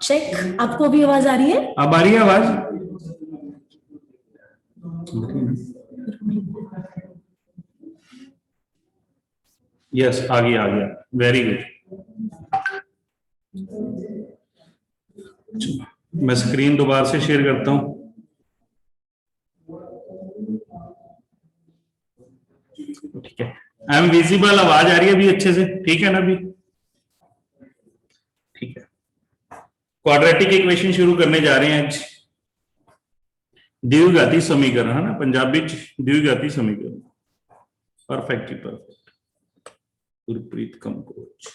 Check, आपको भी आवाज आ रही है? अब आ रही है आवाज? यस, आ गया वेरी गुड। मैं स्क्रीन दोबारा से शेयर करता हूं। ठीक है, आई एम विजिबल, आवाज आ रही है अभी अच्छे से, ठीक है ना अभी? ठीक है, क्वाड्रेटिक इक्वेशन शुरू करने जा रहे हैं आज। द्विघाती समीकरण है ना, पंजाबी द्विघाती समीकरण। परफेक्ट जी परफेक्ट, गुरप्रीत कमकोच।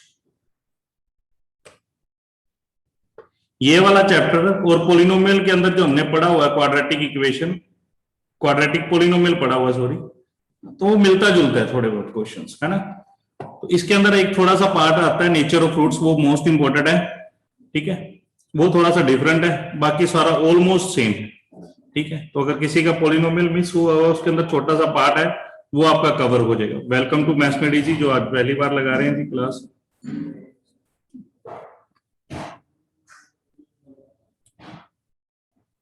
ये वाला चैप्टर और पोलिनोमियल के अंदर जो हमने पढ़ा हुआ है क्वाड्रेटिक इक्वेशन, क्वाड्रेटिक पोलिनोमियल पढ़ा हुआ, सॉरी, तो वो मिलता जुलता है थोड़े बहुत क्वेश्चंस, है ना। तो इसके अंदर एक थोड़ा सा पार्ट आता है नेचर ऑफ फ्रूट्स, वो मोस्ट इंपॉर्टेंट है, ठीक है, वो थोड़ा सा डिफरेंट है, बाकी सारा ऑलमोस्ट सेम है, ठीक है। तो अगर किसी का पोलिनोमियल मिस हुआ हुआ उसके अंदर छोटा सा पार्ट है, वो आपका कवर हो जाएगा। वेलकम टू मैथमेटिक्स जी, जो आज पहली बार लगा रहे हैं जी क्लास।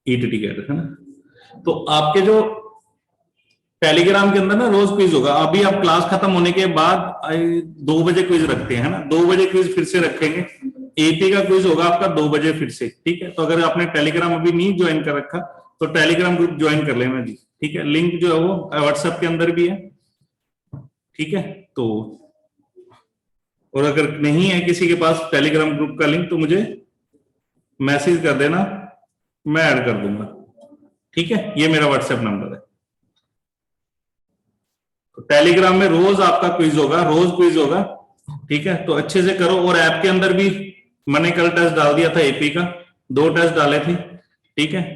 ईटीटी कहते हैं ना। तो आपके जो टेलीग्राम के अंदर ना रोज क्विज होगा, अभी आप क्लास खत्म होने के बाद 2 बजे क्विज रखते हैं ना, 2 बजे क्विज फिर से रखेंगे। एपी का क्विज होगा आपका 2 बजे फिर से, ठीक है। तो अगर आपने टेलीग्राम अभी नहीं ज्वाइन कर रखा तो टेलीग्राम ग्रुप ज्वाइन कर लेना जी, ठीक है। लिंक जो है वो व्हाट्सएप के अंदर भी है, ठीक है। तो और अगर नहीं है किसी के पास टेलीग्राम ग्रुप का लिंक तो मुझे मैसेज कर देना, मैं ऐड कर दूंगा, ठीक है। ये मेरा व्हाट्सएप नंबर है। तो टेलीग्राम में रोज आपका क्विज होगा, रोज क्विज होगा, ठीक है। तो अच्छे से करो। और ऐप के अंदर भी मैंने कल टेस्ट डाल दिया था एपी का, 2 टेस्ट डाले थे, ठीक है।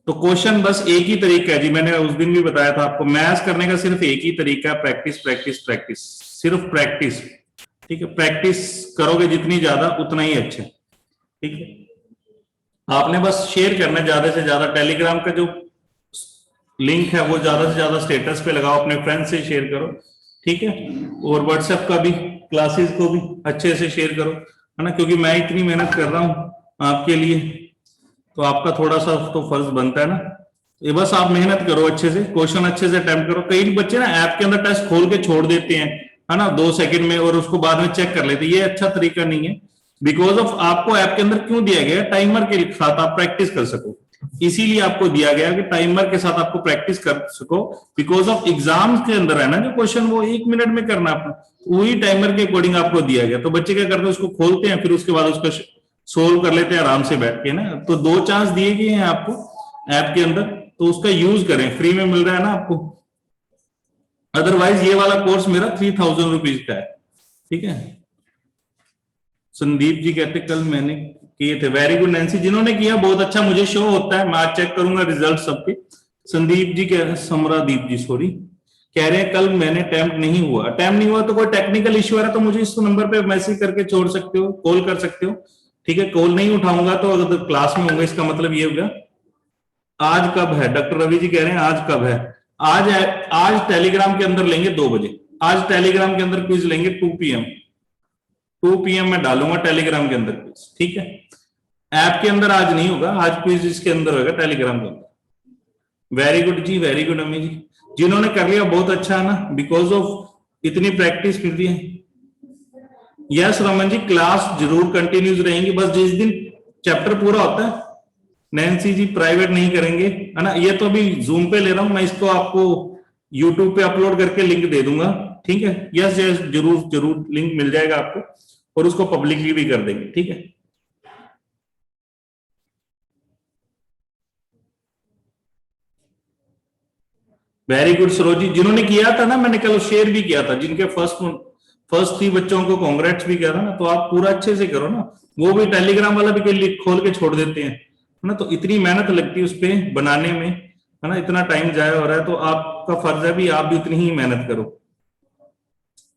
तो क्वेश्चन बस एक ही तरीका है जी, मैंने उस दिन भी बताया था आपको, मैथ्स करने का सिर्फ एक ही तरीका है, प्रैक्टिस प्रैक्टिस प्रैक्टिस, सिर्फ प्रैक्टिस, ठीक है। प्रैक्टिस करोगे जितनी ज्यादा उतना ही अच्छा, ठीक है। आपने बस शेयर करना है ज्यादा से ज्यादा, टेलीग्राम का जो लिंक है वो ज्यादा से ज्यादा स्टेटस पे लगाओ, अपने फ्रेंड से शेयर करो, ठीक है। और व्हाट्सएप का भी, क्लासेस को भी अच्छे से शेयर करो, है ना, क्योंकि मैं इतनी मेहनत कर रहा हूं आपके लिए, तो आपका थोड़ा सा तो फर्ज बनता है ना। ये बस आप मेहनत करो अच्छे से, क्वेश्चन अच्छे से अटेम्प्ट करो। कई बच्चे ना ऐप के अंदर टेस्ट खोल के छोड़ देते हैं, है ना, 2 सेकंड में, और उसको बाद में चेक कर लेते हैं। ये अच्छा तरीका नहीं है। बिकॉज ऑफ आपको ऐप के अंदर क्यों दिया गया है, टाइमर के साथ आप प्रैक्टिस कर सको, इसीलिए आपको दिया गया कि टाइमर के साथ आपको प्रैक्टिस कर सको। बिकॉज ऑफ एग्जाम के अंदर है ना जो क्वेश्चन, वो 1 मिनट में करना अपना, वही टाइमर के अकॉर्डिंग आपको दिया गया। तो बच्चे क्या करते हैं, उसको खोलते हैं, फिर उसके बाद उसका सोल्व कर लेते हैं आराम से बैठ के ना। तो 2 चांस दिए गए हैं आपको ऐप के अंदर, तो उसका यूज करें, फ्री में मिल रहा है ना आपको। अदरवाइज ये वाला कोर्स मेरा 3000 रुपीज का है, ठीक है। संदीप जी कहते कल मैंने किए थे, वेरी गुड नैन्सी, जिन्होंने किया बहुत अच्छा, मुझे शो होता है, मैं आज चेक करूंगा रिजल्ट सबके। संदीप जी कह, समरादीप जी सॉरी, कह रहे हैं कल मैंने अटेम्प्ट नहीं हुआ। अटेम्प्ट नहीं हुआ तो कोई टेक्निकल इश्यू है तो मुझे इस नंबर पे मैसेज करके छोड़ सकते हो, कॉल कर सकते हो, ठीक है। कॉल नहीं उठाऊंगा तो अगर क्लास में होंगे, इसका मतलब ये होगा। आज कब है, डॉक्टर रवि जी कह रहे हैं आज कब है, आज है, आज टेलीग्राम के अंदर लेंगे 2 बजे, आज टेलीग्राम के अंदर क्विज लेंगे 2 PM, 2 PM में डालूंगा टेलीग्राम के अंदर क्विज, ठीक है। ऐप के अंदर आज नहीं होगा, आज क्विज इसके अंदर होगा टेलीग्राम के अंदर। वेरी गुड जी, वेरी गुड अम्मी जी, जिन्होंने कर लिया बहुत अच्छा है ना, बिकॉज ऑफ इतनी प्रैक्टिस मिलती है। यस रमन जी, क्लास जरूर कंटिन्यूज रहेंगी, बस जिस दिन चैप्टर पूरा होता है। नैन्सी जी प्राइवेट नहीं करेंगे, है ना, ये तो अभी जूम पे ले रहा हूं मैं, इसको आपको यूट्यूब पे अपलोड करके लिंक दे दूंगा, ठीक है। यस यस, जरूर जरूर लिंक मिल जाएगा आपको, और उसको पब्लिकली भी कर देंगे, ठीक है। वेरी गुड सरोजी, जिन्होंने किया था ना, मैंने कल शेयर भी किया था, जिनके फर्स्ट 3 बच्चों को कांग्रेट्स भी किया था ना, तो आप पूरा अच्छे से करो ना। वो भी टेलीग्राम वाला भी कोई खोल के छोड़ देते हैं, है ना, तो इतनी मेहनत लगती है उस पर बनाने में, है ना, इतना टाइम जाया हो रहा है, तो आपका फर्ज है भी आप भी उतनी ही मेहनत करो।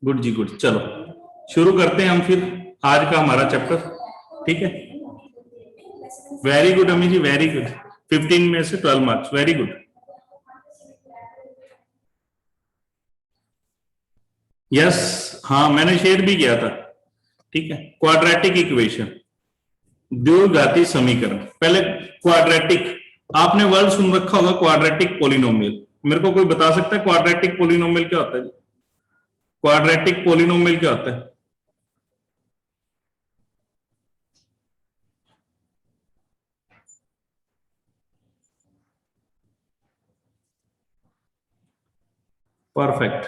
गुड जी गुड, चलो शुरू करते हैं हम फिर आज का हमारा चैप्टर, ठीक है। वेरी गुड अमी जी, वेरी गुड, 15 में से 12 मार्क्स, वेरी गुड। यस, हाँ मैंने शेयर भी किया था, ठीक है। क्वाड्रेटिक इक्वेशन, द्विघाती समीकरण, पहले क्वाड्रेटिक, आपने वर्ड सुन रखा होगा क्वाड्रेटिक पोलिनोमियल, मेरे को कोई बता सकता है क्वाड्रेटिक पोलिनोमियल क्या होता है? क्वाड्रेटिक पोलिनोमियल क्या होता है? परफेक्ट,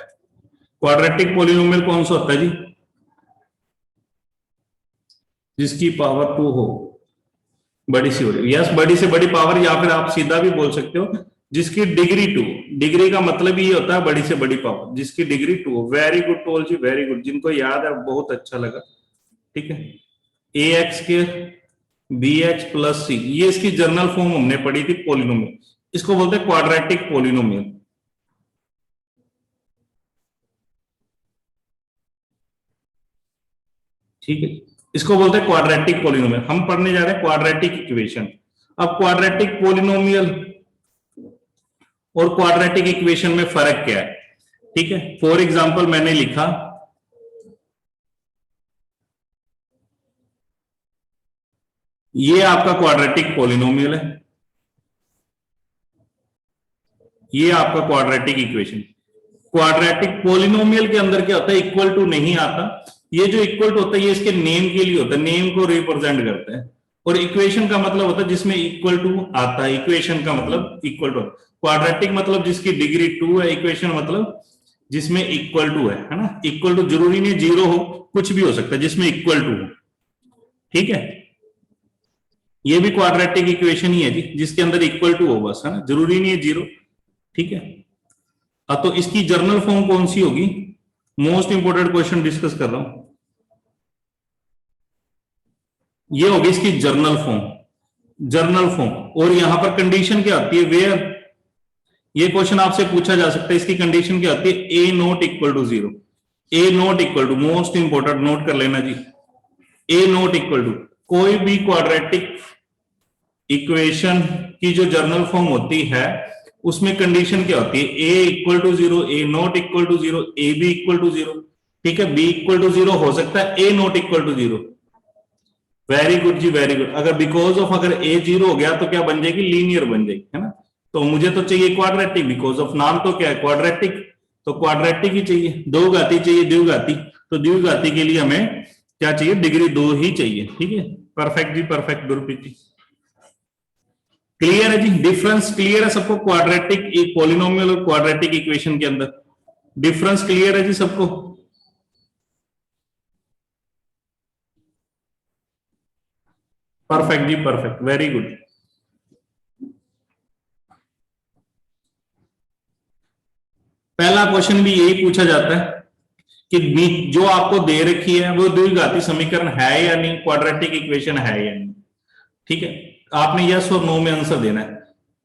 क्वाड्रेटिक पॉलिनोमियल कौन सा होता है जी? जिसकी पावर 2 हो, बड़ी सी हो रही है, यस, बड़ी से बड़ी पावर, या फिर आप सीधा भी बोल सकते हो जिसकी डिग्री 2। डिग्री का मतलब ही होता है बड़ी से बड़ी पावर, जिसकी डिग्री 2 हो। वेरी गुड टोल जी, वेरी गुड, जिनको याद है बहुत अच्छा लगा। ठीक है, ए एक्स के बी एक्स प्लस सी, ये इसकी जर्नल फॉर्म हमने पढ़ी थी पोलिनोमियल, इसको बोलते हैं क्वाड्रेटिक पोलिनोमियल। ठीक है, इसको बोलते हैं क्वाड्रेटिक पोलिनोमियल। हम पढ़ने जा रहे हैं क्वाड्रेटिक इक्वेशन। अब क्वाड्रेटिक पोलिनोमियल और क्वाड्रेटिक इक्वेशन में फर्क क्या है? ठीक है, फॉर एग्जांपल मैंने लिखा ये आपका क्वाड्रेटिक पोलिनोमियल है, ये आपका क्वाड्रेटिक इक्वेशन। क्वाड्रेटिक पोलिनोमियल के अंदर क्या होता है, इक्वल टू नहीं आता। ये जो इक्वल टू होता है ये इसके नेम के लिए होता है, नेम को रिप्रेजेंट करता है। और इक्वेशन का मतलब होता है जिसमें इक्वल टू आता है, इक्वेशन का मतलब इक्वल टू। क्वाड्रेटिक मतलब जिसकी डिग्री 2 है, इक्वेशन मतलब जिसमें इक्वल टू है ना। इक्वल टू जरूरी नहीं जीरो हो, कुछ भी हो सकता है जिसमें इक्वल टू हो। ठीक है, ये भी क्वाड्रेटिक इक्वेशन ही है जी, जिसके अंदर इक्वल टू हो बस, है ना, जरूरी नहीं है जीरो। ठीक है, तो इसकी जर्नल फॉर्म कौन सी होगी? मोस्ट इंपोर्टेंट क्वेश्चन डिस्कस कर रहा हूं, ये होगी इसकी जर्नल फॉर्म। जर्नल फॉर्म, और यहां पर कंडीशन क्या आती है, वेयर। ये क्वेश्चन आपसे पूछा जा सकता है, इसकी कंडीशन क्या आती है, A not equal to zero. A not equal to, most important, note कर लेना जी। ए नॉट इक्वल टू, कोई भी क्वाड्रेटिक इक्वेशन की जो जर्नल फॉर्म होती है उसमें कंडीशन क्या होती है, A equal to zero, A not equal to zero, A B equal to zero. ठीक है, बी इक्वल टू जीरो हो सकता है, A not equal to zero. Very good जी, वेरी गुड। अगर बिकॉज ऑफ अगर ए जीरो हो गया तो क्या बन जाएगी, लीनियर बन जाएगी, है ना। तो मुझे तो चाहिए क्वाड्रेटिक, बिकॉज ऑफ नाम तो क्या है, क्वाड्रेटिक, तो क्वाड्रेटिक ही चाहिए। दो घाती चाहिए, द्विघाती, तो द्विघाती के लिए हमें क्या चाहिए, डिग्री 2 ही चाहिए। ठीक है, परफेक्ट जी, परफेक्ट गुरप्रीत जी। क्लियर है जी, डिफरेंस क्लियर है सबको, क्वाड्रेटिक एक पॉलिनोमियल और क्वाड्रेटिक इक्वेशन के अंदर डिफरेंस क्लियर है जी सबको? परफेक्ट जी, परफेक्ट, वेरी गुड। पहला क्वेश्चन भी यही पूछा जाता है कि जो आपको दे रखी है वो द्विघाती समीकरण है या नहीं, क्वाड्रेटिक इक्वेशन है या नहीं। ठीक है, आपने यस और नो में आंसर देना है।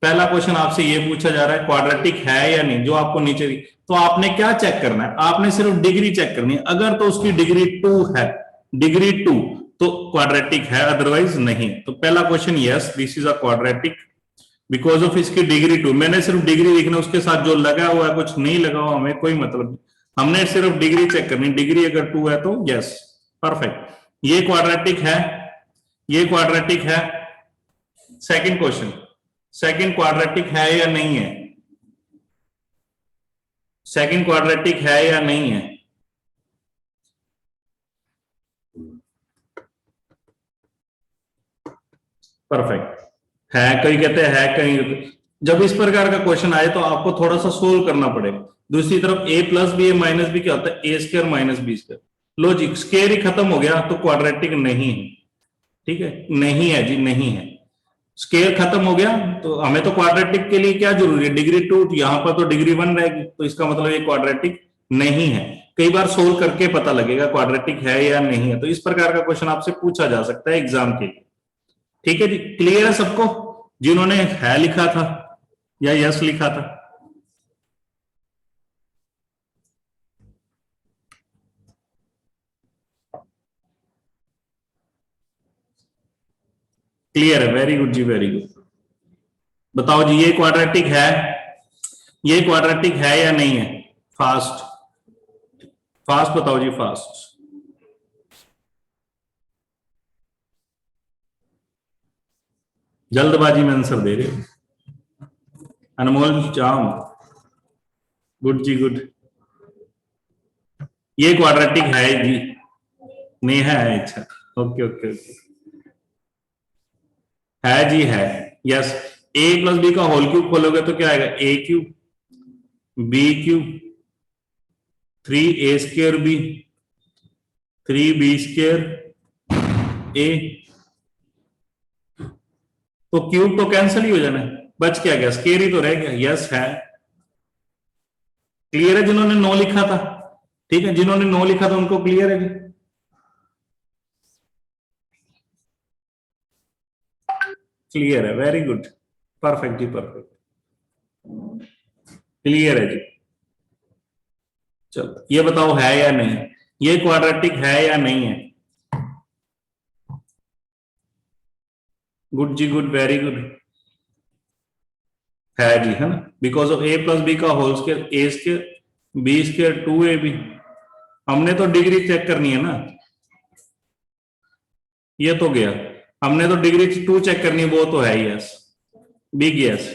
पहला क्वेश्चन आपसे ये पूछा जा रहा है क्वाड्रेटिक है या नहीं, जो आपको नीचे दी, तो आपने क्या चेक करना है, आपने सिर्फ डिग्री चेक करनी है। अगर तो उसकी डिग्री 2 है, डिग्री 2, तो क्वाड्रेटिक है, अदरवाइज नहीं। तो पहला question yes, this is a quadratic because of इसकी डिग्री 2। मैंने सिर्फ डिग्री लिखना, उसके साथ जो लगा हुआ है कुछ नहीं लगा हुआ हमें कोई मतलब नहीं, हमने सिर्फ डिग्री चेक करनी। डिग्री अगर 2 है तो यस, परफेक्ट, ये क्वाड्रेटिक है, ये क्वाड्रेटिक है। सेकंड क्वेश्चन, सेकंड क्वाड्रेटिक है या नहीं है, सेकंड क्वाड्रेटिक है या नहीं है? परफेक्ट है, कई कहते हैं कहीं। जब इस प्रकार का क्वेश्चन आए तो आपको थोड़ा सा सोल्व करना पड़ेगा। दूसरी तरफ A plus B A minus B क्या होता है, A square minus B square. Logic square ही खत्म हो गया तो क्वाड्रेटिक नहीं है। ठीक है, नहीं है जी, नहीं है, स्केल खत्म हो गया। तो हमें तो क्वाड्रेटिक के लिए क्या जरूरी है, डिग्री 2, यहां पर तो डिग्री 1 रहेगी, तो इसका मतलब ये क्वाड्रेटिक नहीं है। कई बार सोल्व करके पता लगेगा क्वाड्रेटिक है या नहीं है। तो इस प्रकार का क्वेश्चन आपसे पूछा जा सकता है एग्जाम के लिए। ठीक है जी, क्लियर है सबको जिन्होंने है लिखा था या यस लिखा था? क्लियर है, वेरी गुड जी, वेरी गुड। बताओ जी, ये क्वाड्रेटिक है, ये क्वाड्रेटिक है या नहीं है? फास्ट फास्ट बताओ जी, फास्ट। जल्दबाजी में आंसर दे रहे हो। अनमोल जाम, गुड जी, गुड। ये क्वाड्रेटिक है जी, नेहा है, अच्छा, ओके ओके ओके, है जी, है, यस। ए प्लस बी का होल क्यूब खोलोगे तो क्या आएगा, A cube B cube 3a² b 3b² a, तो क्यूब तो कैंसिल ही हो जाना है, बच क्या गया, स्क्वायर ही तो रह गया। यस है, क्लियर है जिन्होंने 9 लिखा था, ठीक है, जिन्होंने 9 लिखा था उनको क्लियर है जी। क्लियर है, वेरी गुड, परफेक्ट जी, परफेक्ट, क्लियर है जी। चलो ये बताओ है या नहीं, ये क्वाड्रेटिक है या नहीं है? गुड जी, गुड, वेरी गुड, है जी, है ना, because of a plus B का whole square a² b² 2ab। हमने तो डिग्री चेक करनी है ना, ये तो गया, हमने तो डिग्री 2 चेक करनी है, वो तो है यस, बिग यस,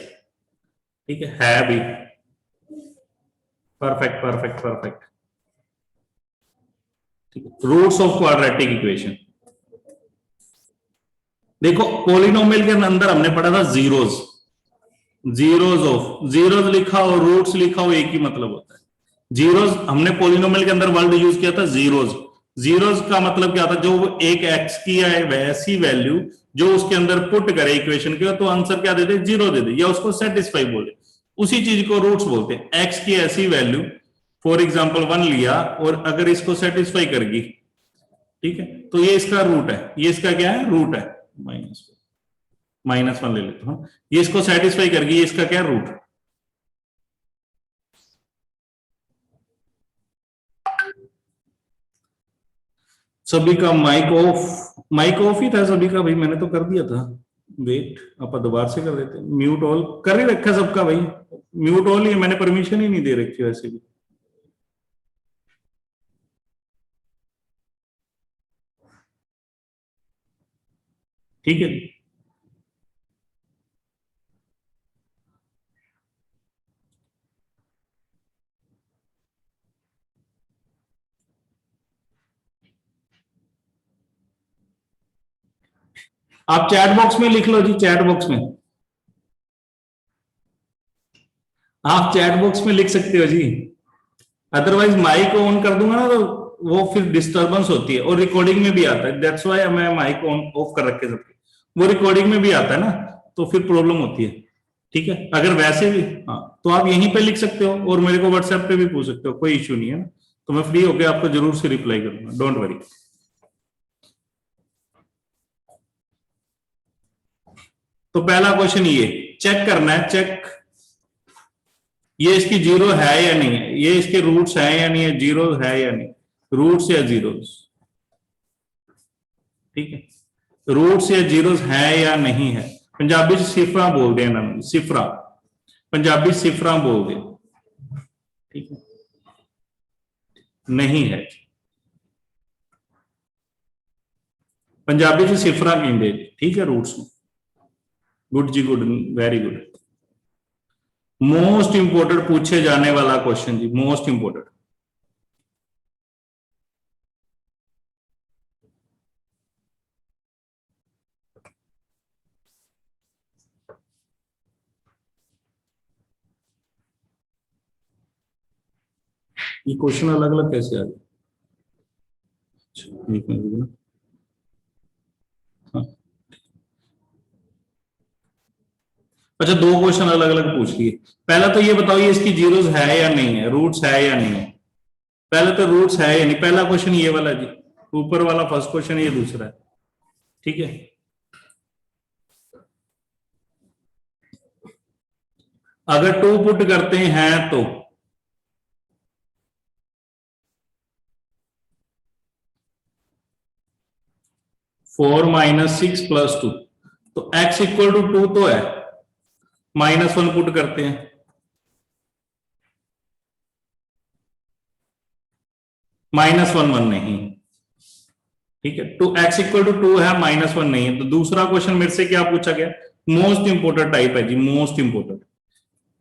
ठीक है भी, परफेक्ट परफेक्ट परफेक्ट, ठीक है। रूट्स ऑफ क्वाड्रेटिक इक्वेशन, देखो पॉलिनोमियल के अंदर हमने पढ़ा था जीरोज, जीरोज ऑफ, जीरोज लिखा और रूट्स लिखा हो एक ही मतलब होता है। जीरोज हमने पॉलिनोमियल के अंदर वर्ड यूज किया था जीरोज, जीरोज का मतलब क्या था, जो एक एक्स की है वैसी वैल्यू जो उसके अंदर पुट करे इक्वेशन के, तो आंसर क्या दे दे, जीरो दे दे, या उसको सेटिस्फाई बोले, उसी चीज को रूट्स बोलते हैं। एक्स की ऐसी वैल्यू फॉर एग्जाम्पल 1 लिया और अगर इसको सेटिस्फाई करगी, ठीक है, तो ये इसका रूट है, ये इसका क्या है, रूट है, -1 ले लेते हैं, ये इसको सेटिस्फाई करगी, ये इसका क्या, रूट। सभी का माइक ऑफ, माइक ऑफ ही था सभी का भाई, मैंने तो कर दिया था, वेट आप दोबारा से कर देते, म्यूट ऑल कर ही रखा सबका भाई, म्यूट ऑल ही, मैंने परमिशन ही नहीं दे रखी वैसे भी, ठीक है। आप चैट बॉक्स में लिख लो जी, चैट बॉक्स में, आप चैट बॉक्स में लिख सकते हो जी, अदरवाइज माइक ऑन कर दूंगा ना तो वो फिर डिस्टरबेंस होती है, और रिकॉर्डिंग में भी आता है, दैट्स व्हाई मैं माइक ऑन ऑफ कर रखे सबके, वो रिकॉर्डिंग में भी आता है ना, तो फिर प्रॉब्लम होती है, ठीक है। अगर वैसे भी, हाँ, तो आप यहीं पे लिख सकते हो और मेरे को व्हाट्सएप पे भी पूछ सकते हो, कोई इश्यू नहीं है ना, तो मैं फ्री होकर आपको जरूर से रिप्लाई करूंगा, डोंट वरी। तो पहला क्वेश्चन ये चेक करना है, चेक ये इसकी जीरो है या नहीं है, ये इसके रूट्स है या नहीं है, जीरो है या नहीं, रूट्स या जीरोस, ठीक है, रूट्स या जीरोस है या नहीं है। पंजाबी सिफरा बोल दे, सिफरा, पंजाबी सिफरा बोल दे, ठीक है, नहीं है, पंजाबी से सिफरा कहते, ठीक है, रूट्स, गुड जी, good, very good, most important पूछे जाने वाला क्वेश्चन जी, मोस्ट इंपोर्टेंट। ये क्वेश्चन अलग अलग कैसे आ गए, एक मिनट ना, हाँ, अच्छा, दो क्वेश्चन अलग अलग पूछ लिए। पहला तो ये बताओ ये इसकी जीरोस है या नहीं है, रूट्स है या नहीं है, पहले तो रूट्स है या नहीं, पहला क्वेश्चन ये वाला जी, ऊपर वाला फर्स्ट क्वेश्चन, ये दूसरा है, ठीक है। अगर 2 पुट करते हैं तो 4 - 6 + 2, तो x = 2 तो है, -1 पुट करते हैं, -1 नहीं, ठीक है, तो x = 2 है, -1 नहीं है। तो दूसरा क्वेश्चन मेरे से क्या पूछा गया, मोस्ट इंपोर्टेंट टाइप है जी, मोस्ट इंपोर्टेंट,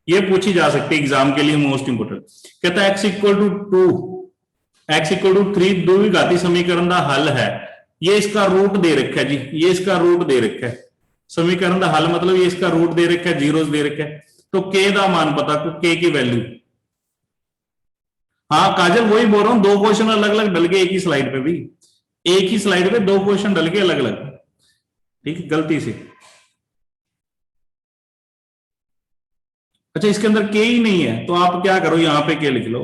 ये पूछी जा सकती है एग्जाम के लिए, मोस्ट इंपोर्टेंट, कहता है x = 2, x = 3 द्विघाती समीकरण का हल है, ये इसका रूट दे रखा है जी, ये इसका रूट दे रखा है, समीकरण का हल मतलब ये इसका रूट दे रखा है, जीरोस दे रखा है, तो k का मान पता, k की वैल्यू, हाँ काजल वही बोल रहा हूँ, दो क्वेश्चन अलग अलग डल गए एक ही स्लाइड पे भी, एक ही स्लाइड पे दो क्वेश्चन डल के अलग अलग, ठीक है, गलती से। अच्छा इसके अंदर के ही नहीं है तो आप क्या करो, यहां पे के लिख लो,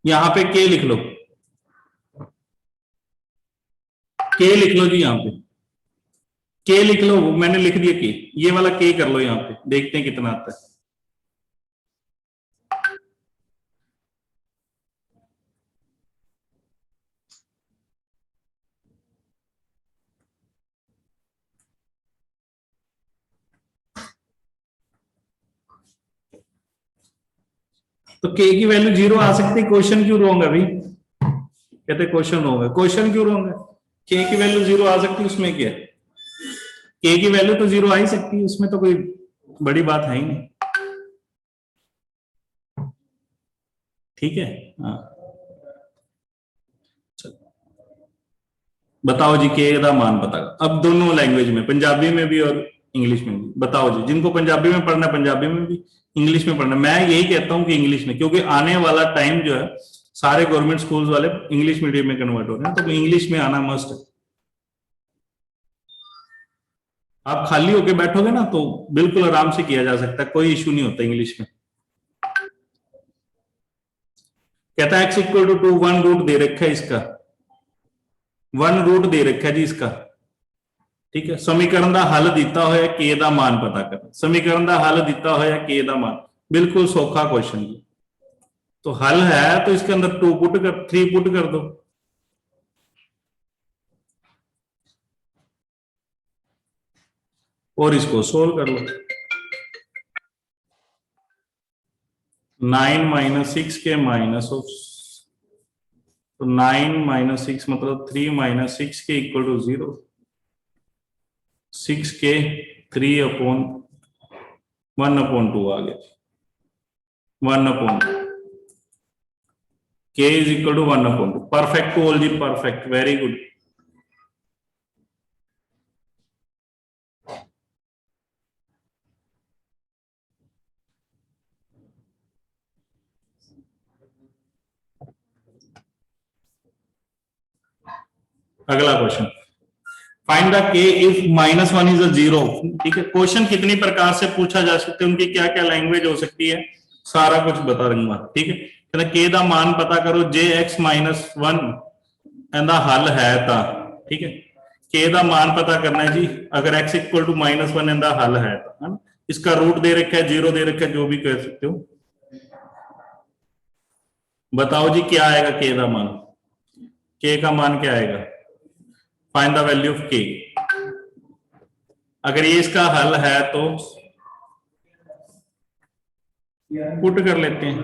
यहां पे के लिख लो, के लिख लो जी यहां पे, के लिख लो, मैंने लिख दिया के, ये वाला के कर लो यहां पे, देखते हैं कितना आता है। तो के की वैल्यू जीरो आ सकती है, क्वेश्चन क्यों रॉन्ग है अभी, कहते क्वेश्चन रॉन्ग है, क्वेश्चन क्यों रॉन्ग है, के की वैल्यू जीरो आ सकती है, उसमें क्या है, के की वैल्यू तो जीरो आ ही सकती है, उसमें तो कोई बड़ी बात है ही नहीं, ठीक है। हाँ बताओ जी के का मान पता, अब दोनों लैंग्वेज में, पंजाबी में भी और इंग्लिश में भी, बताओ जी, जिनको पंजाबी में पढ़ना है पंजाबी में भी, इंग्लिश में पढ़ना है, मैं यही कहता हूं कि इंग्लिश में, क्योंकि आने वाला टाइम जो है सारे गवर्नमेंट स्कूल्स वाले इंग्लिश मीडियम में कन्वर्ट हो रहे हैं, तो इंग्लिश में आना मस्ट है। आप खाली होके बैठोगे ना तो बिल्कुल आराम से किया जा सकता है, कोई इशू नहीं होता इंग्लिश में। कहता है X equal to 2, one root दे रखा है इसका, वन रूट दे रखा है जी इसका, ठीक है, समीकरण का हल दिता होया के दा मान पता कर, समीकरण का हल दिता होया के दा मान, बिल्कुल सौखा क्वेश्चन जी, तो हल है तो इसके अंदर टू पुट कर, थ्री पुट कर दो, और इसको सोल्व कर लो, 9 - 6 के माइनस ऑफ, तो 9 - 6 मतलब 3 - 6 के इक्वल टू 0, 6 के 3/1/2 आ गया, 1/2, K is equal to 1/2, perfect to all जी, परफेक्ट, वेरी गुड। अगला question, find the K if -1 is a zero, ठीक है, क्वेश्चन कितनी प्रकार से पूछा जा सकता है, उनकी क्या क्या लैंग्वेज हो सकती है, सारा कुछ बता दूंगा, ठीक है, कहना के दा मान पता करो जे एक्स -1 एंदा हल है ता, ठीक है, के दा मान पता करना है जी, अगर एक्स इक्वल टू -1 एंदा हल है ता, है ना, इसका रूट दे रखा है, जीरो दे रखा है, जो भी कह सकते हो, बताओ जी क्या आएगा के दा मान, के का मान क्या आएगा, फाइंड द वैल्यू ऑफ के, अगर ये इसका हल है तो पुट कर लेते हैं,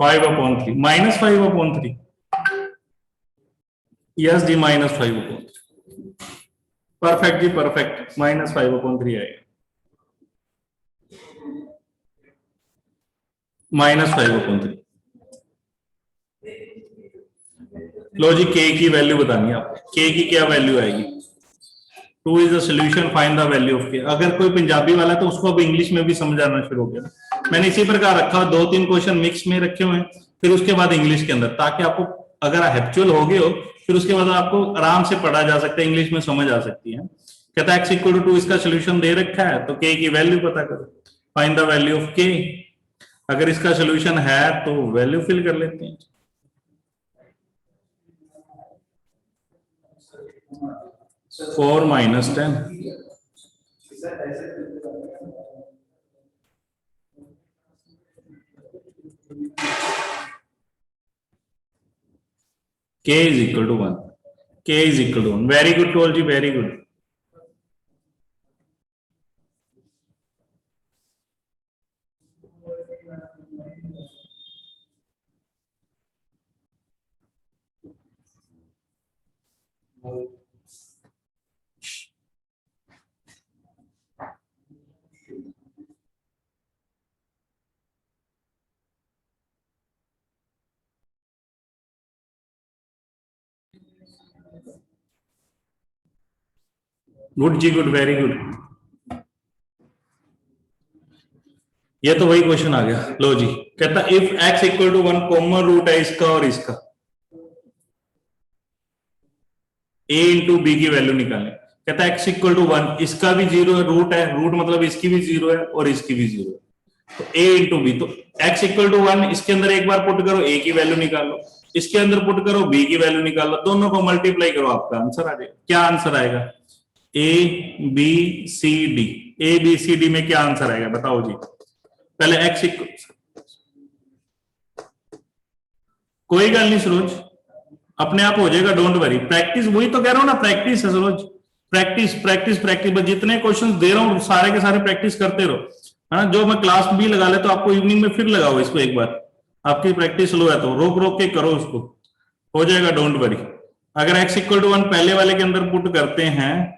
5/3, -5/3, यस जी, -5/3, परफेक्ट जी परफेक्ट, -5/3 आएगा, -5/3। लो जी के की वैल्यू बतानी है आपको, के की क्या वैल्यू आएगी, two is the solution, find the value of के, अगर कोई पंजाबी वाला है तो उसको अब इंग्लिश में भी समझाना शुरू हो गया, मैंने इसी प्रकार रखा, 2-3 क्वेश्चन मिक्स में रखे हुए हैं, फिर उसके बाद इंग्लिश के अंदर, ताकि आपको अगर हैप्चुअल हो गए हो फिर उसके बाद आपको आराम से पढ़ा जा सकता है, इंग्लिश में समझ आ सकती है। कहता है एक्स इक्वल टू 2, इसका सोल्यूशन दे रखा है तो के की वैल्यू पता करो, फाइंड द वैल्यू ऑफ के, अगर इसका सोल्यूशन है तो वैल्यू फिल कर लेते हैं, 4 - 10, k is equal to 1, k is equal to 1, very good told you, very good। Good जी, गुड, वेरी गुड। ये तो वही क्वेश्चन आ गया। लो जी, कहता if x equal to 1 common root है इसका और इसका, a इंटू बी की वैल्यू निकालें। कहता है x इक्वल टू 1, इसका भी 0 है, रूट है, रूट मतलब इसकी भी 0 है और इसकी भी 0 है, तो a इंटू बी। तो x इक्वल टू 1 इसके अंदर एक बार पुट करो, a की वैल्यू निकालो, इसके अंदर पुट करो, b की वैल्यू निकालो, दोनों को मल्टीप्लाई करो, आपका आंसर आ जाएगा। क्या आंसर आएगा? a b c d, a b c d में क्या आंसर आएगा बताओ जी। पहले x इक्वल, कोई गल नहीं सरोज, अपने आप हो जाएगा, डोंट वरी। प्रैक्टिस, वही तो कह रहा हूं ना, प्रैक्टिस है सरोज, प्रैक्टिस प्रैक्टिस प्रैक्टिस। बस जितने क्वेश्चन दे रहा हूं सारे के सारे प्रैक्टिस करते रहो, है ना। जो मैं क्लास भी लगा ले तो आपको इवनिंग में फिर लगाओ इसको एक बार, आपकी प्रैक्टिस लो है तो रोक रोक के करो उसको, हो जाएगा, डोंट वरी। अगर x इक्वल टू 1 पहले वाले के अंदर पुट करते हैं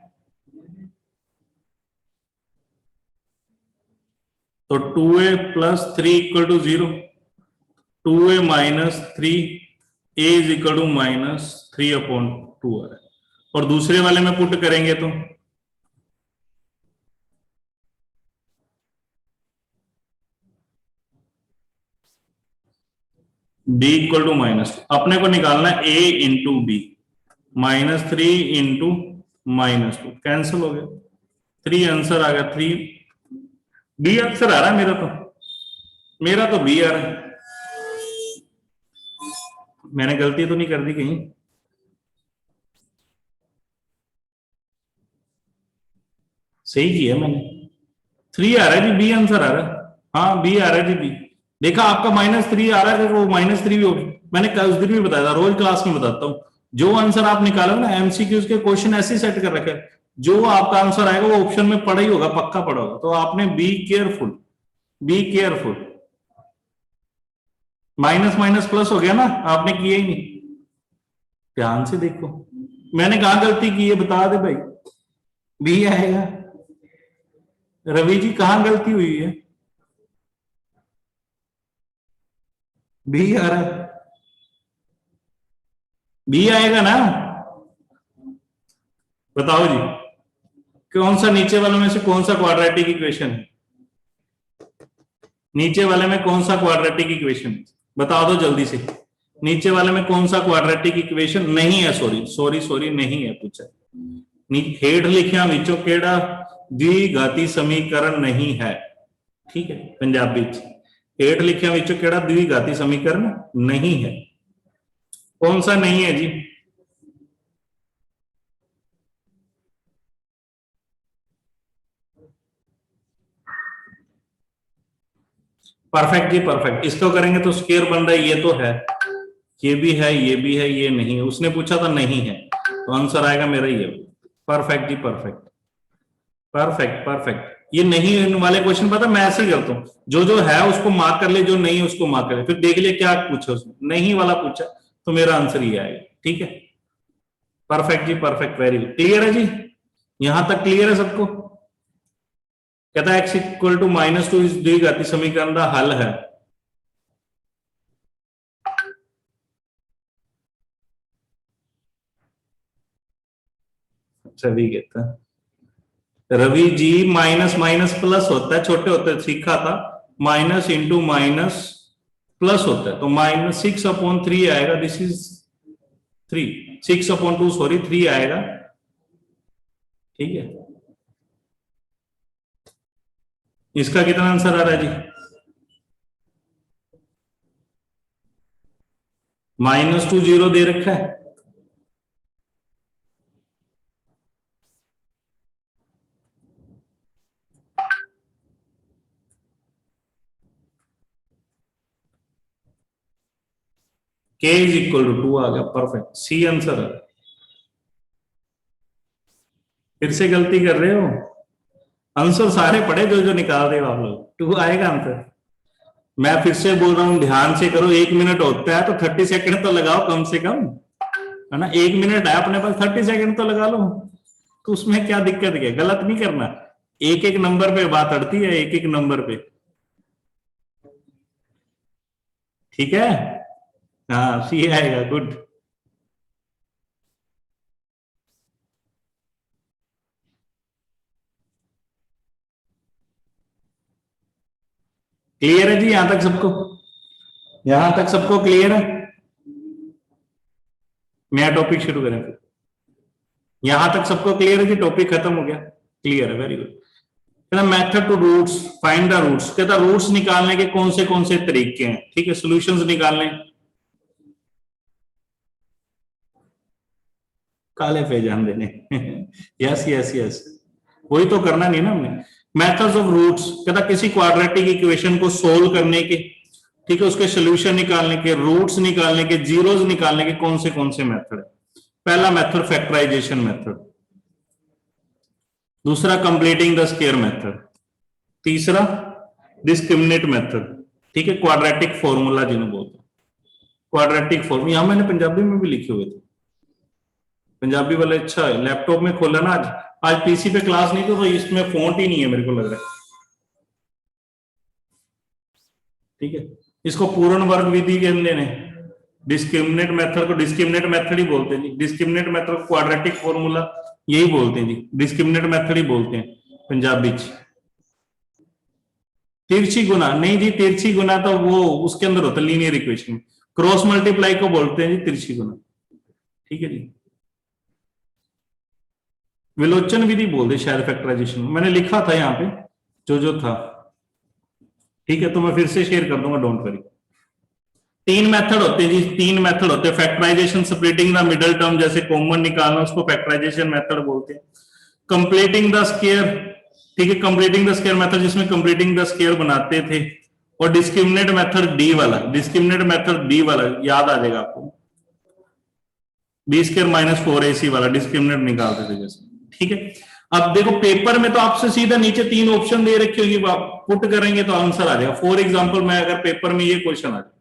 तो 2a plus 3 equal to 0, 2a minus 3, a is equal to minus 3 upon 2 आ रहा है। और दूसरे वाले में पुट करेंगे तो b इक्वल टू माइनस, अपने को निकालना है a into B, -3 into -2 cancel हो गया, 3 आंसर आ गया, 3 बी आंसर आ रहा है मेरा तो, मेरा तो बी आ रहा है। मैंने गलती तो नहीं कर दी कहीं? सही किया मैंने, 3 आ रहा है जी, बी आंसर आ रहा है। हाँ बी आ रहा है जी, बी। देखा आपका -3 आ रहा है, वो -3 भी मैंने उस दिन भी बताया था, रोज क्लास में बताता हूँ। जो आंसर आप निकालो ना, एमसीक्यूज के क्वेश्चन ऐसे सेट कर रखे, जो आपका आंसर आएगा वो ऑप्शन में पड़ा ही होगा, पक्का पड़ा होगा। तो आपने be careful, be careful. Minus minus plus हो गया ना, आपने किया ही नहीं, ध्यान से देखो। मैंने कहा गलती की है, बता दे भाई, बी आएगा। रवि जी कहां गलती हुई है? बी आ रहा है, बी आएगा ना, बताओ जी। कौन सा नीचे वालों में से कौन सा क्वाड्रेटिक इक्वेशन है? नीचे वाले में कौन सा क्वाड्रेटिक इक्वेशन है, बता दो जल्दी से। नीचे वाले में कौन सा क्वाड्रेटिक इक्वेशन नहीं है? सॉरी सॉरी सॉरी, नहीं है, पूछा हेठ लिखिया विचों केड़ा द्विघाती समीकरण नहीं है। ठीक है, पंजाबी हेठ लिखिया विचों केड़ा द्विघाती समीकरण नहीं है, कौन सा नहीं है जी? परफेक्ट जी, परफेक्ट। इसको करेंगे तो स्क्वायर बन रहा है, ये तो है, ये भी है, ये भी है, ये नहीं है। उसने पूछा था नहीं है, तो आंसर आएगा मेरा ये। परफेक्ट जी, परफेक्ट परफेक्ट परफेक्ट। ये नहीं वाले क्वेश्चन पता मैं ऐसे ही करता हूँ, जो जो है उसको मार्क कर ले, जो नहीं है उसको मार्क कर ले, फिर देख ले क्या पूछा उसने, नहीं वाला पूछा तो मेरा आंसर ये आएगा। ठीक है, परफेक्ट जी, परफेक्ट, वेरी गुड। क्लियर है जी, यहां तक क्लियर है सबको? कहता है x इक्वल टू -2 इस द्विघाती समीकरण का हल है। रवि कहता है, Ravi ji minus minus plus होता है, छोटे होते सीखा था, माइनस इंटू माइनस प्लस होता है, तो -6/3 आएगा, दिस इज 3, 6/2 सॉरी 3 आएगा। ठीक है, इसका कितना आंसर आ रहा है जी? -2 0 दे रखा है, k इज इक्वल टू 2 आ गया, परफेक्ट, सी आंसर है। फिर से गलती कर रहे हो, आंसर सारे पढ़े जो जो निकाल रहे हो आप लोग, 2 आएगा आंसर। मैं फिर से बोल रहा हूं, ध्यान से करो, 1 मिनट होता है तो 30 सेकंड तो लगाओ कम से कम, है ना। 1 मिनट है अपने पास, 30 सेकंड तो लगा लो, तो उसमें क्या दिक्कत है? गलत नहीं करना, एक एक नंबर पे बात अड़ती है, एक एक नंबर पे। ठीक है, हाँ सी आएगा, गुड। क्लियर है जी यहां तक सबको? यहां तक सबको क्लियर है? नया टॉपिक शुरू करें फिर। यहां तक सबको क्लियर है जी? टॉपिक खत्म हो गया? क्लियर है, वेरी गुड। कहता method to roots, find the roots. कहता रूट्स निकालने के कौन से तरीके हैं, ठीक है, सॉल्यूशंस निकालने। काले पे जान देने यस यस यस, वही तो करना नहीं ना हमने। मेथड्स ऑफ रूट्स, कहता किसी क्वाड्रेटिक इक्वेशन को सोल्व करने के, ठीक है, उसके सोल्यूशन निकालने के, रूट्स निकालने के, जीरोस निकालने के कौन से मेथड है। पहला मेथड फैक्टराइजेशन मेथड, दूसरा कंप्लीटिंग द स्क्वायर मेथड, तीसरा डिस्क्रिमिनेट मेथड, ठीक है, क्वाड्रेटिक फॉर्मूला जिन्हें बोलते हैं, क्वाड्रेटिक फॉर्मूला। यहां मैंने पंजाबी में भी लिखे हुए थे, पंजाबी वाले। अच्छा है, लैपटॉप में खोला ना आज पीसी पे क्लास नहीं तो इसमें फॉन्ट ही नहीं है मेरे को लग रहा है, ठीक है। इसको पूर्ण वर्ग विधि कहते हैं, डिस्क्रिमिनेट मेथड को डिस्क्रिमिनेट मेथड ही बोलते हैं जी, डिस्क्रिमिनेट मेथड क्वाड्रेटिक फॉर्मूला यही बोलते हैं जी, डिस्क्रिमिनेट मेथड ही बोलते हैं पंजाबी च। तिरछी गुना नहीं जी, तिरछी गुना तो वो उसके अंदर होता है लीनियर इक्वेशन, क्रॉस मल्टीप्लाई को बोलते हैं जी तिरछी गुना, ठीक है जी। विलोचन विधि बोलते शायद फैक्टराइजेशन, मैंने लिखा था यहाँ पे जो था, ठीक है, तो मैं फिर से शेयर कर दूंगा, डोंट वरी। तीन मेथड होते हैं जी, तीन मेथड होते हैं factorization, splitting the middle term, जैसे कॉमन निकालना उसको फैक्टराइजेशन मेथड बोलते हैं। कंप्लीटिंग द स्क्वायर, ठीक है, कंप्लीटिंग द स्क्वायर मेथड जिसमें कंप्लीटिंग द स्क्वायर बनाते थे। और डिस्क्रिमिनेट मेथड डी वाला, डिस्क्रिमिनेट मेथड डी वाला याद आ जाएगा आपको, बी स्क्वायर माइनस 4ac वाला डिस्क्रिमिनेट निकालते थे जैसे, ठीक है। अब देखो पेपर में तो आपसे सीधा नीचे तीन ऑप्शन दे रखे होंगे, आप पुट करेंगे तो आंसर आ जाएगा। फॉर एग्जांपल मैं अगर पेपर में ये क्वेश्चन आ जाए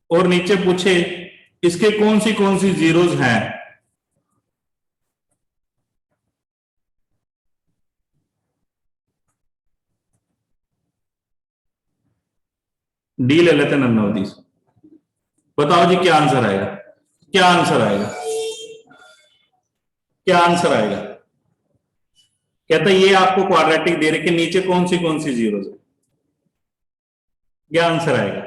और नीचे पूछे इसके कौन सी जीरोस हैं, डी ले लेते हैं नन्नौदी, बताओ जी क्या आंसर आएगा, क्या आंसर आएगा, क्या आंसर आएगा। कहता ये आपको क्वाड्रेटिक दे रखे, नीचे कौन सी जीरोस है, क्या आंसर आएगा।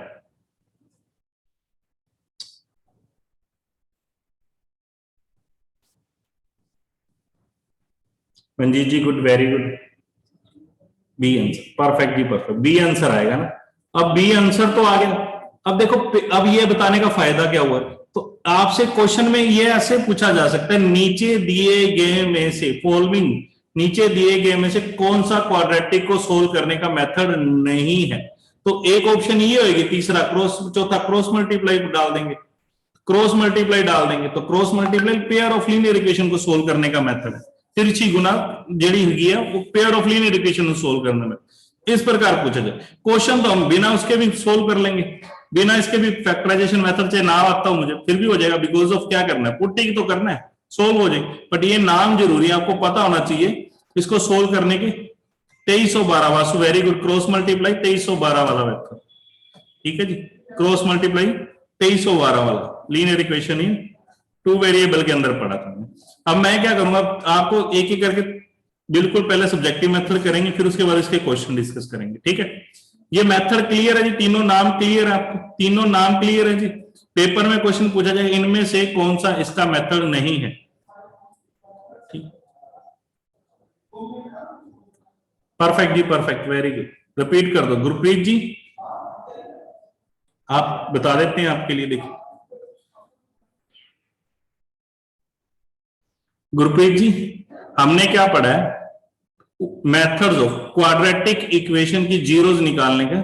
Manjeet ji good, very good, B answer, perfect जी परफेक्ट, बी आंसर आएगा ना। अब बी आंसर तो आ गया। अब देखो अब ये बताने का फायदा क्या हुआ, तो आपसे क्वेश्चन में ये ऐसे पूछा जा सकता है, नीचे दिए गए में से फॉलोइंग, नीचे दिए गए में से कौन सा क्वाड्रेटिक को सोल्व करने का मेथड नहीं है। तो एक ऑप्शन ये होगी, तीसरा क्रॉस, चौथा क्रॉस मल्टीप्लाई डाल देंगे, क्रॉस मल्टीप्लाई डाल देंगे, तो cross multiply pair of linear equation को सोल्व करने का मेथड है। तिरछी गुना जेडी है वो पेयर ऑफ लीनियर इक्वेशन को सोल्व करने में, इस प्रकार पूछा जाए क्वेश्चन, तो हम बिना उसके भी सोल्व कर लेंगे, बिना इसके भी फैक्टराइजेशन मेथड से ना आता हूं मुझे फिर भी हो जाएगा, बिकॉज ऑफ क्या करना है, पुटिंग तो करना है, सोल्व हो जाएगी। बट ये नाम जरूरी है, आपको पता होना चाहिए इसको सोल्व करने के। 2312 Vasu, very good, cross multiply 2312 वाला मेथड, ठीक है जी, क्रॉस मल्टीप्लाई 2312 वाला लीनियर इक्वेशन ही टू वेरिएबल के अंदर पढ़ा था। अब मैं क्या करूंगा, आपको एक एक करके बिल्कुल पहले सब्जेक्टिव मेथड करेंगे, फिर उसके बाद इसके क्वेश्चन डिस्कस करेंगे, ठीक है। ये मेथड क्लियर है जी, तीनों नाम क्लियर है आपको, तीनों नाम क्लियर है जी। पेपर में क्वेश्चन पूछा जाए इनमें से कौन सा इसका मेथड नहीं है, ठीक, परफेक्ट जी परफेक्ट, वेरी गुड। रिपीट कर दो गुरप्रीत जी, आप बता देते हैं आपके लिए, देखिए गुरप्रीत जी हमने क्या पढ़ा है, मेथड्स ऑफ क्वाड्रेटिक इक्वेशन की जीरोस निकालने का।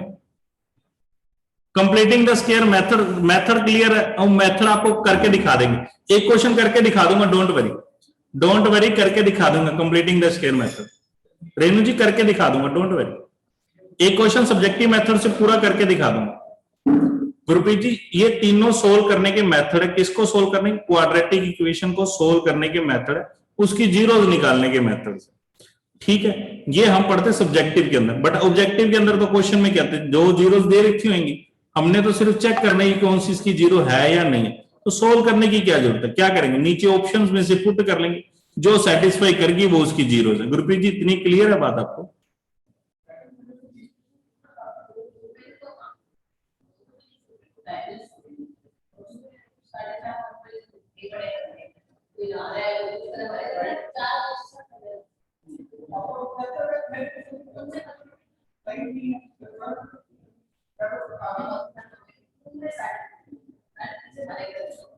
Completing the square method, method clear है, और मेथड आपको करके दिखा देंगे, एक क्वेश्चन करके दिखा दूंगा, डोंट वरी, डोंट वरी, करके दिखा दूंगा completing the square method, Renu ji करके दिखा दूंगा, डोंट वरी, एक क्वेश्चन सब्जेक्टिव मेथड से पूरा करके दिखा दूंगा। गुरप्रीत जी ये तीनों सोल्व करने के मेथड है, किसको सोल्व करने, क्वाड्रेटिक इक्वेशन को सोल्व करने के मेथड है, उसकी जीरोस निकालने के मेथड से, ठीक है। ये हम पढ़ते सब्जेक्टिव के अंदर, बट ऑब्जेक्टिव के अंदर तो क्वेश्चन में कहते हैं जो जीरोस दे रखी होंगी, हमने तो सिर्फ चेक करना है कौन सी इसकी जीरो है या नहीं है, तो सोल्व करने की क्या जरूरत है, क्या करेंगे, नीचे ऑप्शंस में से पुट कर लेंगे, जो सेटिस्फाई करेगी वो उसकी जीरो है। गुरप्रीत जी इतनी क्लियर है बात आपको?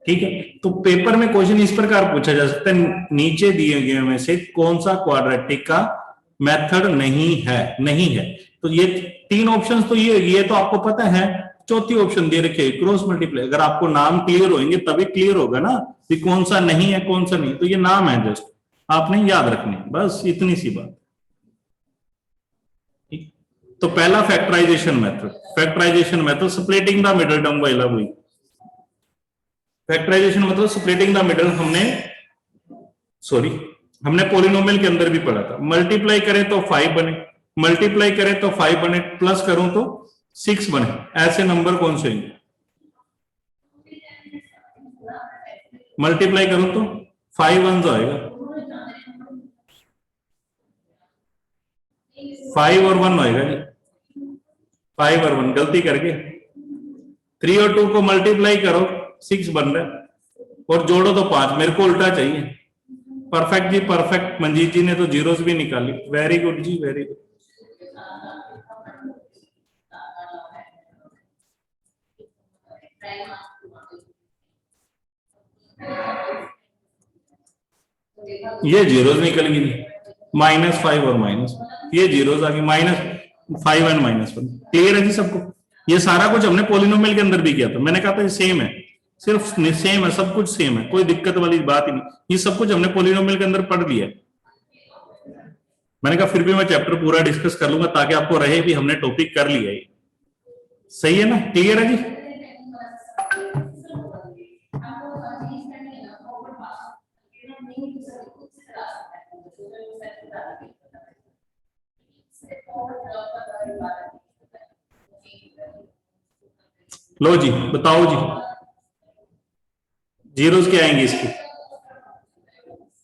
ठीक है, तो पेपर में क्वेश्चन इस प्रकार पूछा जा सकता है, नीचे दिए गए में से कौन सा क्वाड्रेटिक का मेथड नहीं है। तो ये 3 ऑप्शंस तो ये तो आपको पता है। चौथी ऑप्शन दे रखे क्रॉस मल्टीप्लाई। अगर आपको नाम क्लियर होंगे तभी क्लियर होगा ना कि कौन सा नहीं है कौन सा नहीं। तो ये नाम है, जस्ट आपने याद रखने, बस इतनी सी बात। तो पहला factorization method splitting the middle term by love. Factorization मतलब स्प्लिटिंग द मिडिल। हमने पॉलिनोमियल के अंदर भी पढ़ा था। मल्टीप्लाई करें तो 5 बने, मल्टीप्लाई करें तो 5 बने, प्लस करूं तो 6 बने। ऐसे नंबर कौन से होंगे? मल्टीप्लाई करूं तो 5 1 आएगा, 5 और 1 आएगा जी, 5 और 1 गलती करके 3 और 2 को मल्टीप्लाई करो 6 बन रहा है, और जोड़ो तो 5। मेरे को उल्टा चाहिए। परफेक्ट जी परफेक्ट। मंजीत जी ने तो जीरोस भी निकाली। वेरी गुड जी, वेरी गुड। ये जीरोस निकल गई, -5 और माइनस, ये जीरोस आ गई, -5 एंड -1। क्लियर है जी सबको? ये सारा कुछ हमने पॉलिनोमियल के अंदर भी किया था। मैंने कहा था ये सेम है, सिर्फ सेम है, सब कुछ सेम है, कोई दिक्कत वाली बात ही नहीं। ये सब कुछ हमने पॉलिनोमियल के अंदर पढ़ लिया है। मैंने कहा फिर भी मैं चैप्टर पूरा डिस्कस कर लूंगा ताकि आपको रहे भी हमने टॉपिक कर लिया है। सही है ना? क्लियर है जी? लो जी बताओ जी, जीरोस क्या आएंगे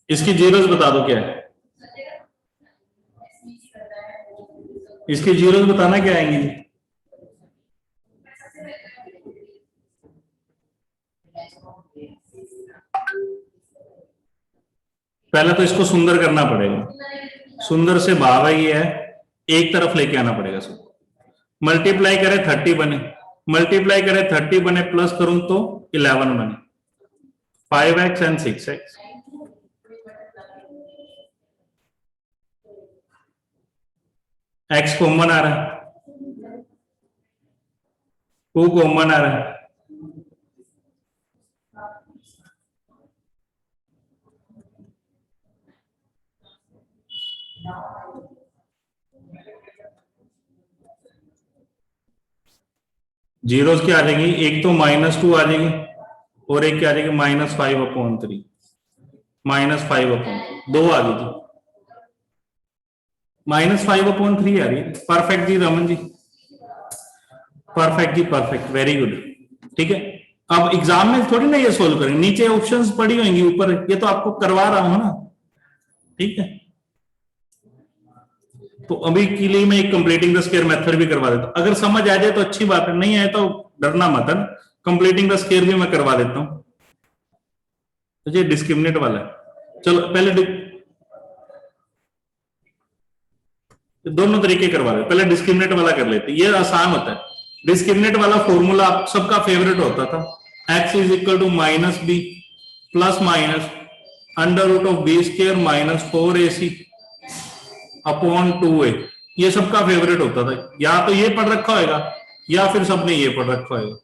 इसकी जीरोस बता दो क्या है इसकी जीरोस, बताना क्या आएंगी जी? पहले तो इसको सुंदर करना पड़ेगा। सुंदर से भाव है ये है, एक तरफ लेके आना पड़ेगा। मल्टीप्लाई करें 30 बने, मल्टीप्लाई करें 30 बने, प्लस करूं तो 11 बने, 5x and 6x। x common आ रहा है, 2 कॉमन आ रहा है, जीरोस क्या आ जाएंगी? एक तो -2 आ जाएगी और एक क्या आ जाएगी? -5/3, -5/3, 2 आ गई जी, -5/3 आ रही है। परफेक्ट जी रमन जी, परफेक्ट जी परफेक्ट, वेरी गुड। ठीक है, अब एग्जाम में थोड़ी ना ये सोल्व करेंगे, नीचे ऑप्शंस पड़ी होंगी, ऊपर ये तो आपको करवा रहा हूं ना। ठीक है, तो अभी के लिए मैं एक कंप्लीटिंग द स्क्वायर मेथड भी करवा देता हूं। अगर समझ आ जाए तो अच्छी बात है, नहीं आए तो डरना मत है। कंप्लीटिंग द स्क्वायर भी मैं करवा देता हूं। तो ये डिस्क्रिमिनेट वाला है। चलो पहले दोनों तरीके करवा दे, पहले डिस्क्रिमिनेट वाला कर लेते, ये आसान होता है। डिस्क्रिमिनेट वाला फॉर्मूला आप सबका फेवरेट होता था, x is equal to -b plus minus √b² -4ac upon 2a। ये सबका फेवरेट होता था, या तो ये पढ़ रखा होगा या फिर सबने ये पढ़ रखा होगा,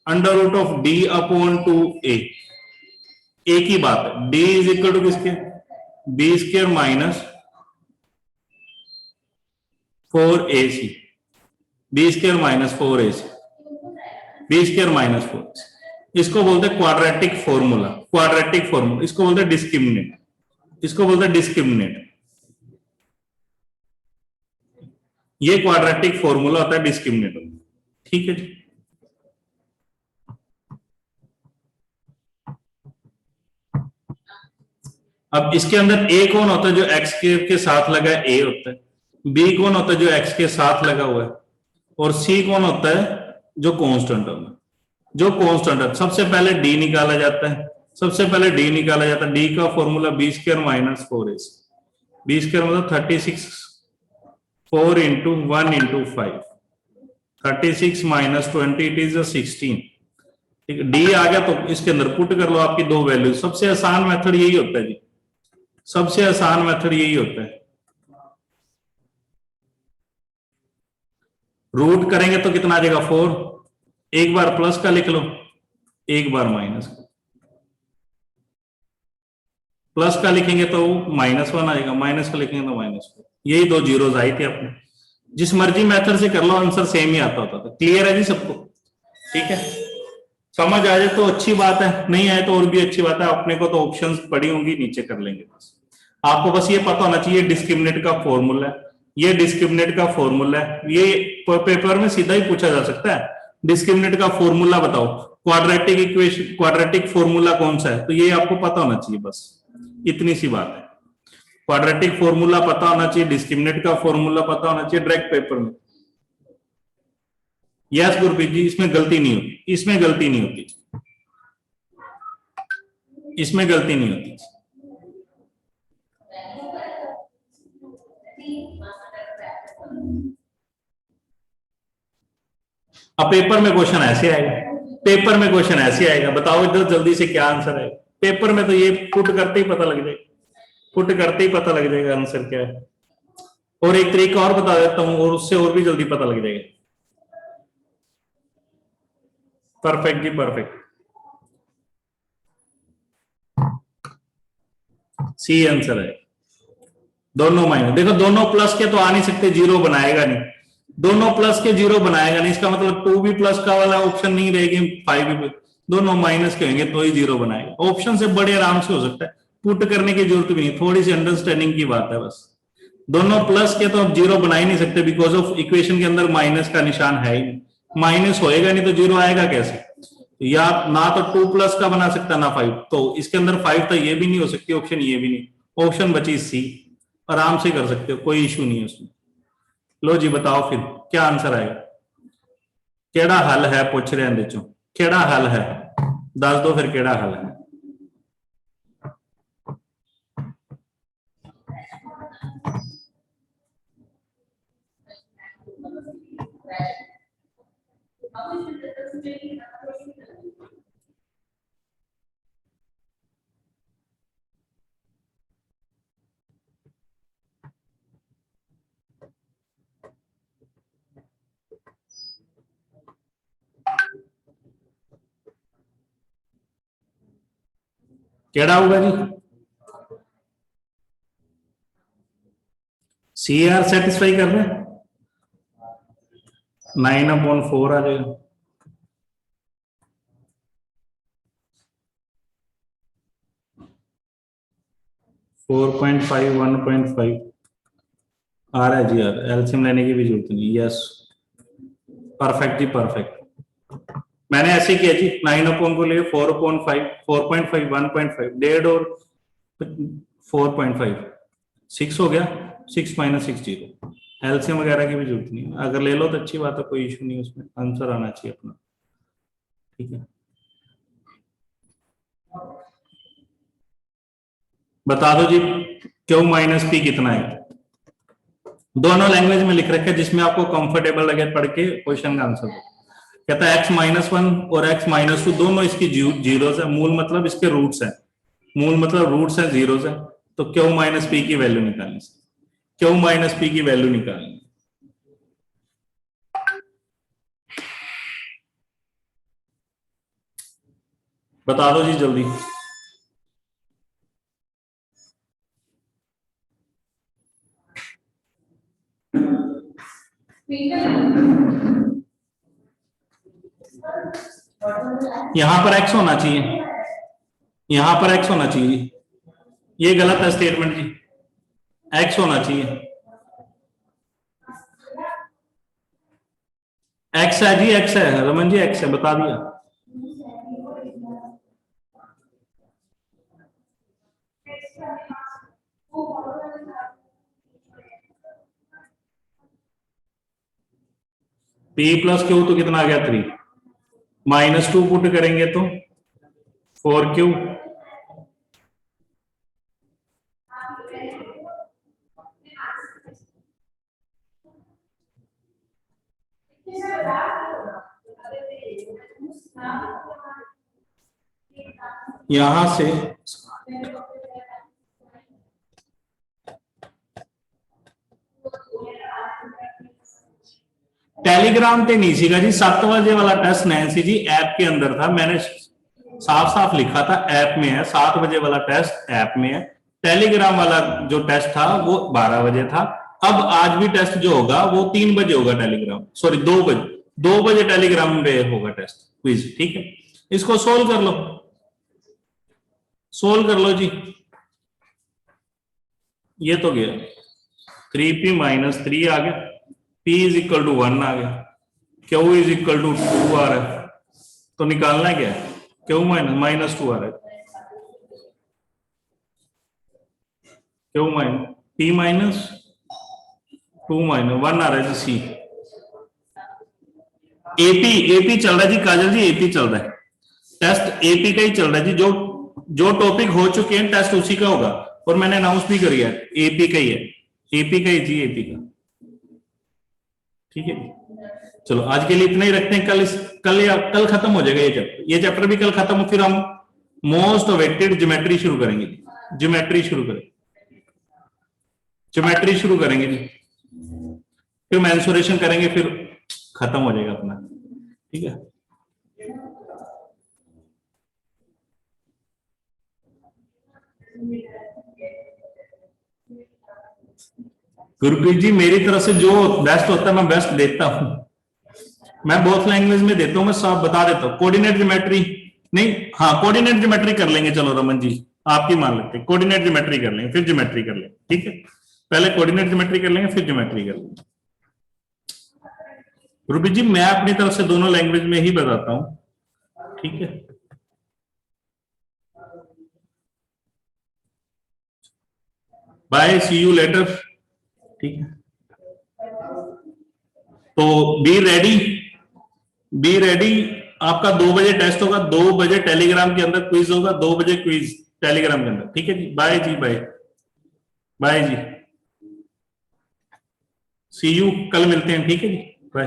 √d/2a। एक ही बात है, d इज इक्वल टू किसके? b² -4ac, b² -4ac, b² -4। इसको बोलते हैं क्वाड्रेटिक फॉर्मूला, क्वाड्रेटिक फॉर्मूला। इसको बोलते हैं डिस्क्रिमिनेट, इसको बोलते हैं डिस्क्रिमिनेट। ये क्वाड्रेटिक फॉर्मूला होता है, डिस्क्रिमिनेट। ठीक है जी, अब इसके अंदर a कौन होता है? जो x के साथ लगा है, a होता है। b कौन होता है? जो x के साथ लगा हुआ है। और c कौन होता है? जो कांस्टेंट होता है। जो कांस्टेंट है सबसे पहले डी निकाला जाता है, सबसे पहले डी निकाला जाता है। डी का formula B square minus 4ac, B square मतलब 36, 4 into 1 into 5, 36 minus 20 it is 16। ठीक है, डी आ गया तो इसके अंदर पुट कर लो आपकी दो वैल्यू। सबसे आसान मेथड यही होता है जी, सबसे आसान मेथड यही होता है। रूट करेंगे तो कितना आ जाएगा 4, एक बार प्लस का लिख लो, एक बार माइनस का। प्लस का लिखेंगे तो -1 आएगा, माइनस का लिखेंगे तो -4। यही दो जीरोस आई थी अपने। जिस मर्जी मेथड से कर लो आंसर सेम ही आता होता था। क्लियर है जी सबको? ठीक है, समझ आ जाए तो अच्छी बात है, नहीं आए तो और भी अच्छी बात है। अपने को तो ऑप्शंस पड़ी होंगी, नीचे कर लेंगे। बस आपको बस ये पता होना चाहिए डिस्क्रिमिनेंट का फॉर्मूला है, ये डिस्क्रिमिनेंट का फॉर्मूला है। ये पेपर में सीधा ही पूछा जा सकता है, डिस्क्रिमिनेंट का फॉर्मूला बताओ, क्वाड्रेटिक इक्वेशन, क्वाड्रेटिक फॉर्मूला कौन सा है, तो ये आपको पता होना चाहिए। बस इतनी सी बात है, क्वाड्रेटिक फॉर्मूला पता होना चाहिए, डिस्क्रिमिनेंट का फॉर्मूला पता होना चाहिए डायरेक्ट पेपर में। यस गुरप्रीत जी, इसमें गलती नहीं होती, इसमें गलती नहीं होती, इसमें गलती नहीं होती। अब पेपर में क्वेश्चन ऐसे आएगा, पेपर में क्वेश्चन ऐसे आएगा, बताओ इधर जल्दी से क्या आंसर है। पेपर में तो ये पुट करते ही पता लग जाएगा, पुट करते ही पता लग जाएगा आंसर क्या है। और एक तरीका और बता देता हूं, और उससे और भी जल्दी पता लग जाएगा। परफेक्ट जी, परफेक्ट, सी आंसर है। दोनों माइनस, देखो दोनों प्लस के तो आ नहीं सकते, जीरो बनाएगा नहीं, दोनों प्लस के जीरो बनाएगा नहीं। इसका मतलब 2 भी प्लस का वाला ऑप्शन नहीं रहेगी, 5 भी, दोनों माइनस के होंगे तो ही जीरो बनाएगा। ऑप्शन से बड़े आराम से हो सकता है, पुट करने की जरूरत भी नहीं, थोड़ी सी अंडरस्टैंडिंग की बात है बस। दोनों प्लस के तो आप जीरो बना ही नहीं सकते, बिकॉज ऑफ इक्वेशन के अंदर माइनस का निशान है ही नहीं, माइनस होएगा नहीं तो जीरो आएगा कैसे। या ना तो 2 प्लस का बना सकता ना 5, तो इसके अंदर 5 तो ये भी नहीं हो सकती ऑप्शन, ये भी नहीं, ऑप्शन बची सी। आराम से कर सकते हो, कोई इशू नहीं है उसमें। लो जी बताओ फिर क्या आंसर आएगा, केड़ा हल है पूछ रहे हैं चो, केड़ा हल है, दस दो फिर केड़ा हल है। केड़ा होगा जी, सी आर सेटिस्फाई कर रहे हैं, 9/4 आ जाएगा। फोर 4.5 1.5 आ रहा है जी यार, एलसीएम लेने की भी जरूरत नहीं। यस परफेक्ट जी, परफेक्ट। मैंने ऐसे किया जी, 9 को लिए 4/5, 4.5 1.5 डेढ़ और 4.5 6 हो गया, 6 - 6 0। एलसीएम वगैरह की भी जरूरत नहीं है, अगर ले लो तो अच्छी बात है, कोई इशू नहीं, उसमें आंसर आना चाहिए अपना। ठीक है, बता दो जी क्यू माइनस पी कितना है। दोनों लैंग्वेज में लिख रखे, जिसमें आपको कंफर्टेबल लगे पढ़ के क्वेश्चन का आंसर दो। कहता है x-1 और x-2 दोनों इसकी जीरोस है, मूल मतलब इसके रूट्स है, मूल मतलब रूट्स है, जीरोस है। तो क्यू माइनस पी की वैल्यू निकालनी, क्यू माइनस पी की वैल्यू निकालनी। बता दो जी जल्दी। यहां पर x होना चाहिए, यहां पर x होना चाहिए, ये गलत है स्टेटमेंट जी, x होना चाहिए, x है जी, x है रमन जी, x है, बता दिया। p + q तो कितना आ गया 3, -2 पुट करेंगे तो 4Q यहां से टेलीग्राम पे नहीं सीखा जी, 7 बजे वाला टेस्ट नैन्सी जी ऐप के अंदर था, मैंने साफ साफ लिखा था ऐप में है, 7 बजे वाला टेस्ट ऐप में है। टेलीग्राम वाला जो टेस्ट था वो 12 बजे था। अब आज भी टेस्ट जो होगा वो 3 बजे होगा, टेलीग्राम सॉरी 2 बजे टेलीग्राम पे होगा टेस्ट क्विज, ठीक है। इसको सोल्व कर लो, सोल्व कर लो जी। ये तो गया 3p - 3 आ गया, p इज इक्वल टू 1 आ गया, q इज इक्वल टू 2 आ रहा है, तो निकालना क्या है, q -2 आ रहा है, q p -2 -1 आ रहा है जी, सी। एपी चल रहा है जी काजल जी, एपी चल रहा है, टेस्ट एपी का ही चल रहा है जी, जो टॉपिक हो चुके हैं टेस्ट उसी का होगा, और मैंने अनाउंस भी करी है एपी का ही है, एपी का ही जी, एपी का, ठीक है। चलो आज के लिए इतना ही रखते हैं, कल खत्म हो जाएगा ये चैप्टर भी कल खत्म हो, फिर हम मोस्ट अवेटेड ज्योमेट्री शुरू करेंगे, ज्योमेट्री शुरू करेंगे जी, फिर मेंसुरेशन करेंगे, फिर खत्म हो जाएगा अपना, ठीक है। गुरप्रीत जी मेरी तरफ से जो बेस्ट होता है मैं बेस्ट देता हूं, मैं बोथ लैंग्वेज में देता हूं, मैं सब बता देता हूं। कोऑर्डिनेट ज्योमेट्री नहीं, हाँ कोऑर्डिनेट ज्योमेट्री कर लेंगे, चलो रमन जी आपकी मान लेते हैं, कोऑर्डिनेट ज्योमेट्री कर लेंगे, फिर ज्योमेट्री कर लेंगे, ठीक है। पहले कोऑर्डिनेट ज्योमेट्री कर लेंगे, फिर ज्योमेट्री कर लेंगे। रूबी जी मैं अपनी तरफ से दोनों लैंग्वेज में ही बताता हूं, ठीक है। बाय, सी यू लेटर, ठीक है। तो बी रेडी, आपका 2 बजे टेस्ट होगा, 2 बजे टेलीग्राम के अंदर क्विज होगा, 2 बजे क्विज टेलीग्राम के अंदर, ठीक है जी। बाय जी, बाय जी, सी यू, कल मिलते हैं, ठीक है जी, बाय।